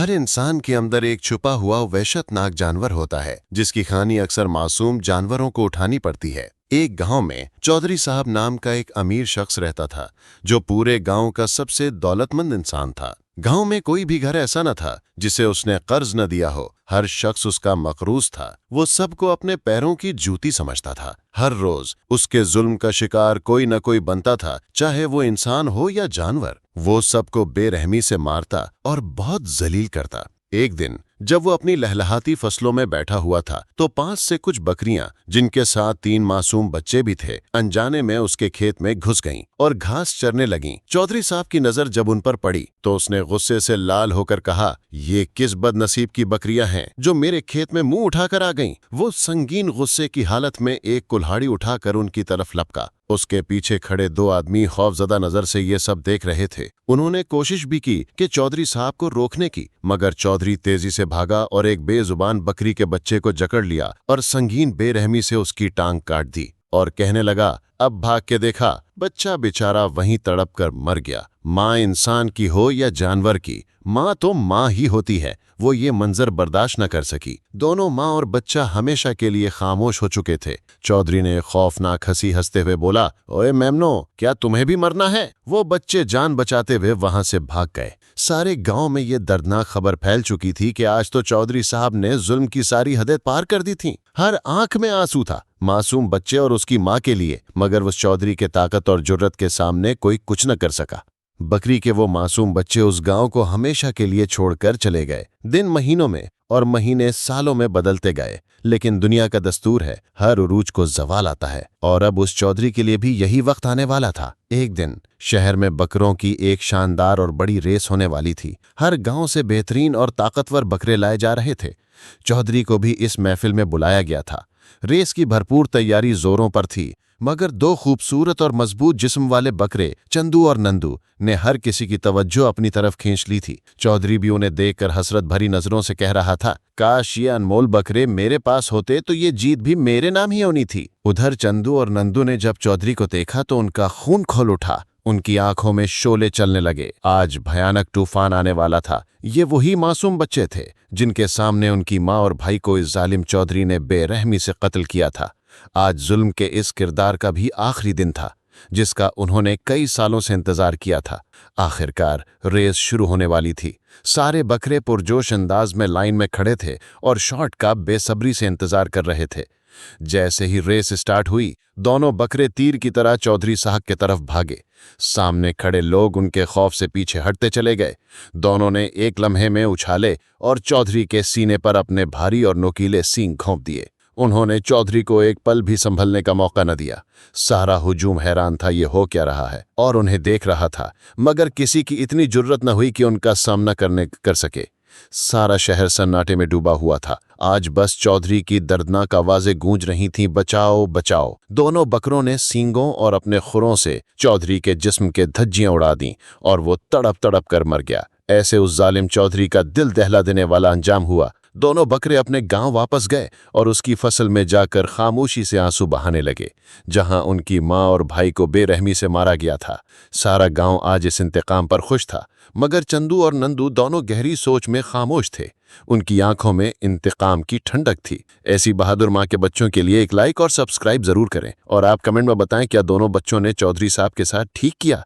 हर इंसान के अंदर एक छुपा हुआ वहशतनाक जानवर होता है जिसकी कहानी अक्सर मासूम जानवरों को उठानी पड़ती है। एक गांव में चौधरी साहब नाम का एक अमीर शख्स रहता था जो पूरे गांव का सबसे दौलतमंद इंसान था। गांव में कोई भी घर ऐसा न था जिसे उसने कर्ज न दिया हो। हर शख्स उसका मकरूज था। वो सबको अपने पैरों की जूती समझता था। हर रोज उसके जुल्म का शिकार कोई न कोई बनता था, चाहे वो इंसान हो या जानवर। वो सबको बेरहमी से मारता और बहुत जलील करता। एक दिन जब वो अपनी लहलहाती फसलों में बैठा हुआ था तो पास से कुछ बकरियां, जिनके साथ 3 मासूम बच्चे भी थे, अनजाने में उसके खेत में घुस गईं और घास चरने लगीं। चौधरी साहब की नजर जब उन पर पड़ी तो उसने गुस्से से लाल होकर कहा, ये किस बदनसीब की बकरियां हैं जो मेरे खेत में मुंह उठाकर आ गईं। वो संगीन गुस्से की हालत में एक कुल्हाड़ी उठाकर उनकी तरफ लपका। उसके पीछे खड़े 2 आदमी खौफजदा नजर से ये सब देख रहे थे। उन्होंने कोशिश भी की कि चौधरी साहब को रोकने की, मगर चौधरी तेजी से भागा और एक बेजुबान बकरी के बच्चे को जकड़ लिया और संगीन बेरहमी से उसकी टांग काट दी और कहने लगा, अब भाग के देखा। बच्चा बेचारा वहीं तड़प कर मर गया। माँ इंसान की हो या जानवर की, माँ तो माँ ही होती है। वो ये मंजर बर्दाश्त न कर सकी। दोनों माँ और बच्चा हमेशा के लिए खामोश हो चुके थे। चौधरी ने खौफनाक हंसी हंसते हुए बोला, ओए मेमनो, क्या तुम्हें भी मरना है? वो बच्चे जान बचाते हुए वहां से भाग गए। सारे गांव में ये दर्दनाक खबर फैल चुकी थी कि आज तो चौधरी साहब ने जुल्म की सारी हदें पार कर दी थीं। हर आंख में आंसू था, मासूम बच्चे और उसकी माँ के लिए, मगर उस चौधरी के ताकत और जुर्रत के सामने कोई कुछ न कर सका। बकरी के वो मासूम बच्चे उस गांव को हमेशा के लिए छोड़कर चले गए। दिन महीनों में और महीने सालों में बदलते गए, लेकिन दुनिया का दस्तूर है, हर उरूज को जवाल आता है और अब उस चौधरी के लिए भी यही वक्त आने वाला था। एक दिन शहर में बकरों की एक शानदार और बड़ी रेस होने वाली थी। हर गांव से बेहतरीन और ताकतवर बकरे लाए जा रहे थे। चौधरी को भी इस महफिल में बुलाया गया था। रेस की भरपूर तैयारी जोरों पर थी, मगर 2 खूबसूरत और मजबूत जिस्म वाले बकरे, चंदू और नंदू, ने हर किसी की तवज्जो अपनी तरफ खींच ली थी। चौधरी भी उन्हें देखकर हसरत भरी नजरों से कह रहा था, काश ये अनमोल बकरे मेरे पास होते तो ये जीत भी मेरे नाम ही होनी थी। उधर चंदू और नंदू ने जब चौधरी को देखा तो उनका खून खौल उठा। उनकी आंखों में शोले चलने लगे। आज भयानक तूफान आने वाला था। ये वही मासूम बच्चे थे जिनके सामने उनकी माँ और भाई को इस जालिम चौधरी ने बेरहमी से कत्ल किया था। आज जुल्म के इस किरदार का भी आखिरी दिन था जिसका उन्होंने कई सालों से इंतजार किया था। आखिरकार रेस शुरू होने वाली थी। सारे बकरे पुरजोश अंदाज में लाइन में खड़े थे और शॉट का बेसब्री से इंतजार कर रहे थे। जैसे ही रेस स्टार्ट हुई, दोनों बकरे तीर की तरह चौधरी साहब की तरफ भागे। सामने खड़े लोग उनके खौफ से पीछे हटते चले गए। दोनों ने एक लम्हे में उछाले और चौधरी के सीने पर अपने भारी और नुकीले सींग घोंप दिए। उन्होंने चौधरी को एक पल भी संभलने का मौका न दिया। सारा हुजूम हैरान था ये हो क्या रहा है और उन्हें देख रहा था, मगर किसी की इतनी जुर्रत न हुई कि उनका सामना कर सके। सारा शहर सन्नाटे में डूबा हुआ था। आज बस चौधरी की दर्दनाक आवाजें गूंज रही थीं, बचाओ बचाओ। दोनों बकरों ने सींगों और अपने खुरों से चौधरी के जिस्म के धज्जियां उड़ा दी और वो तड़प तड़प कर मर गया। ऐसे उस जालिम चौधरी का दिल दहला देने वाला अंजाम हुआ। दोनों बकरे अपने गांव वापस गए और उसकी फसल में जाकर खामोशी से आंसू बहाने लगे, जहां उनकी माँ और भाई को बेरहमी से मारा गया था। सारा गांव आज इस इंतकाम पर खुश था, मगर चंदू और नंदू दोनों गहरी सोच में खामोश थे। उनकी आंखों में इंतकाम की ठंडक थी। ऐसी बहादुर माँ के बच्चों के लिए एक लाइक और सब्सक्राइब जरूर करें और आप कमेंट में बताएं क्या दोनों बच्चों ने चौधरी साहब के साथ ठीक किया।